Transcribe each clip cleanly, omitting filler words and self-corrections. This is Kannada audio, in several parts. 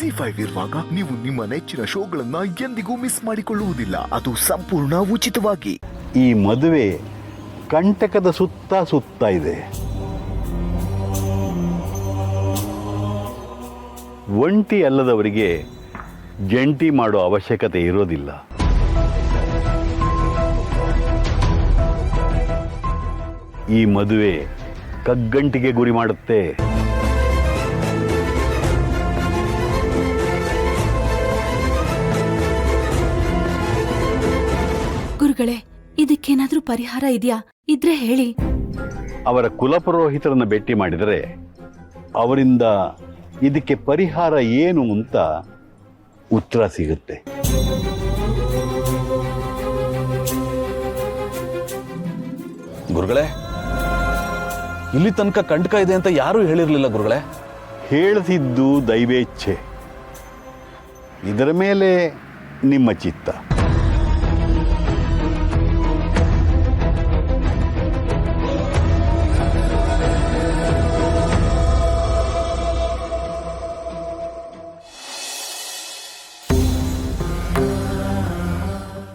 ZEE5 ಇರುವಾಗ ನೀವು ನಿಮ್ಮ ನೆಚ್ಚಿನ ಶೋಗಳನ್ನ ಎಂದಿಗೂ ಮಿಸ್ ಮಾಡಿಕೊಳ್ಳುವುದಿಲ್ಲ. ಅದು ಸಂಪೂರ್ಣ ಉಚಿತವಾಗಿ. ಈ ಮದುವೆ ಕಂಟಕದ ಸುತ್ತ ಸುತ್ತ ಇದೆ. ಒಂಟಿ ಅಲ್ಲದವರಿಗೆ ಜಂಟಿ ಮಾಡೋ ಅವಶ್ಯಕತೆ ಇರೋದಿಲ್ಲ. ಈ ಮದುವೆ ಕಗ್ಗಂಟಿಗೆ ಗುರಿ ಮಾಡುತ್ತೆ. ಗುರುಗಳೇ, ಇದಕ್ಕೇನಾದ್ರೂ ಪರಿಹಾರ ಇದೆಯಾ? ಇದ್ರೆ ಹೇಳಿ. ಅವರ ಕುಲಪುರೋಹಿತರನ್ನು ಭೇಟಿ ಮಾಡಿದರೆ ಅವರಿಂದ ಇದಕ್ಕೆ ಪರಿಹಾರ ಏನು ಅಂತ ಉತ್ತರ ಸಿಗುತ್ತೆ. ಗುರುಗಳೇ, ಇಲ್ಲಿ ತನಕ ಕಂಟಕ ಇದೆ ಅಂತ ಯಾರೂ ಹೇಳಿರಲಿಲ್ಲ ಗುರುಗಳೇ. ಹೇಳಿಸಿದ್ದು ದೈವೇಚ್ಛೆ. ಇದರ ಮೇಲೆ ನಿಮ್ಮ ಚಿತ್ತ.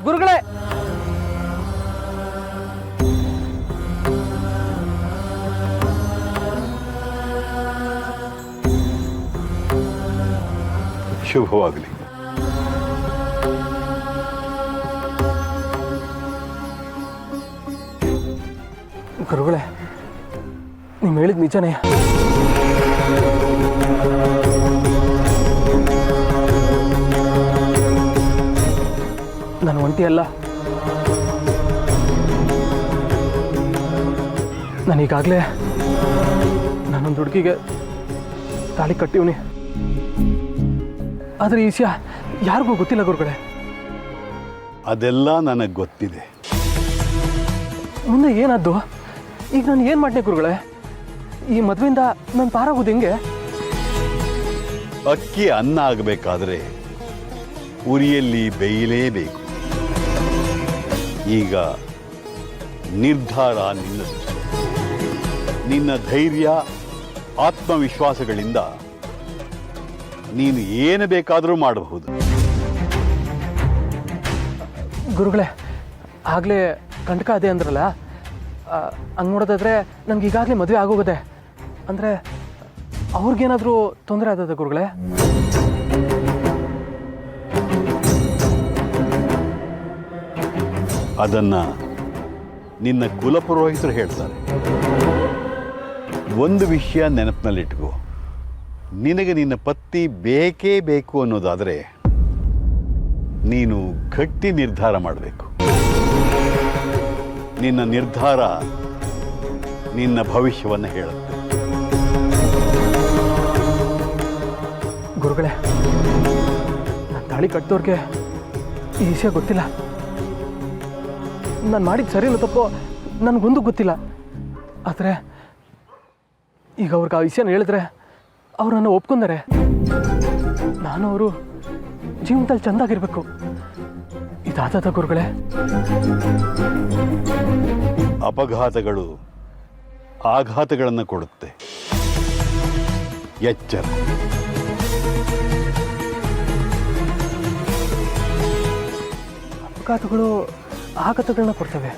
ಗುರುಗಳೇ, ಶುಭವಾಗಲಿ. ಗುರುಗಳೇ, ನೀವು ಹೇಳಿದ ನಿಜನೇ. ನಾನು ಒಂಟಿ ಅಲ್ಲ. ನಾನೀಗಾಗಲೇ ನಾನೊಂದು ಹುಡುಗಿಗೆ ತಾಳಿ ಕಟ್ಟಿವ್ನಿ. ಆದರೆ ಈ ವಿಷಯ ಯಾರಿಗೂ ಗೊತ್ತಿಲ್ಲ ಗುರುಗಳೇ. ಅದೆಲ್ಲ ನನಗೆ ಗೊತ್ತಿದೆ. ಮುಂದೆ ಏನಾದ್ದು? ಈಗ ನಾನು ಏನು ಮಾಡಿದೆ ಗುರುಗಳೇ? ಈ ಮದುವೆಯಿಂದ ನಾನು ಪಾರಾಗೋದು ಹೆಂಗೆ? ಅಕ್ಕಿ ಅನ್ನ ಆಗಬೇಕಾದ್ರೆ ಉರಿಯಲ್ಲಿ ಬೇಯಲೇಬೇಕು. ಈಗ ನಿರ್ಧಾರ ನಿನ್ನದು. ನಿನ್ನ ಧೈರ್ಯ ಆತ್ಮವಿಶ್ವಾಸಗಳಿಂದ ನೀನು ಏನು ಬೇಕಾದರೂ ಮಾಡಬಹುದು. ಗುರುಗಳೇ, ಆಗಲೇ ಕಂಟಕ ಅದೇ ಅಂದ್ರಲ್ಲ, ಹಂಗೆ ನೋಡೋದಾದ್ರೆ ನಂಗೆ ಈಗಾಗಲೇ ಮದುವೆ ಆಗೋಗಿದೆ. ಅಂದರೆ ಅವ್ರಿಗೇನಾದರೂ ತೊಂದರೆ ಆದದ ಗುರುಗಳೇ? ಅದನ್ನು ನಿನ್ನ ಕುಲಪುರೋಹಿತರು ಹೇಳ್ತಾರೆ. ಒಂದು ವಿಷಯ ನೆನಪಿನಲ್ಲಿಟ್ಕೋ, ನಿನಗೆ ನಿನ್ನ ಪತಿ ಬೇಕೇ ಬೇಕು ಅನ್ನೋದಾದರೆ ನೀನು ಗಟ್ಟಿ ನಿರ್ಧಾರ ಮಾಡಬೇಕು. ನಿನ್ನ ನಿರ್ಧಾರ ನಿನ್ನ ಭವಿಷ್ಯವನ್ನು ಹೇಳುತ್ತೆ. ಗುರುಗಳೇ, ನಾನು ತಾಳಿ ಕಟ್ಟಿದವ್ರಿಗೆ ಈ ವಿಷಯ ಗೊತ್ತಿಲ್ಲ. ನಾನು ಮಾಡಿದ ಸರಿನೋ ತಪ್ಪೋ ನನಗೊಂದು ಗೊತ್ತಿಲ್ಲ. ಆದರೆ ಈಗ ಅವ್ರಿಗೆ ಆ ವಿಷಯನ ಹೇಳಿದ್ರೆ ಅವ್ರು ನನ್ನ ಒಪ್ಕೊಂಡಾರೆ. ನಾನು ಅವರು ಜೀವನದಲ್ಲಿ ಚೆಂದಾಗಿರ್ಬೇಕು. ಇದಾದ ಗುರುಗಳೇ? ಅಪಘಾತಗಳು ಆಘಾತಗಳನ್ನು ಕೊಡುತ್ತೆ. ಎಚ್ಚರ. ಅಪಘಾತಗಳು ಆಘಾತಗಳನ್ನ ಕೊಡ್ತವೆ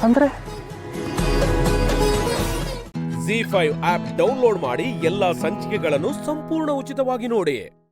ಅಂದರೆ? ZEE5 ಆಪ್ ಡೌನ್ಲೋಡ್ ಮಾಡಿ ಎಲ್ಲಾ ಸಂಚಿಕೆಗಳನ್ನು ಸಂಪೂರ್ಣ ಉಚಿತವಾಗಿ ನೋಡಿ.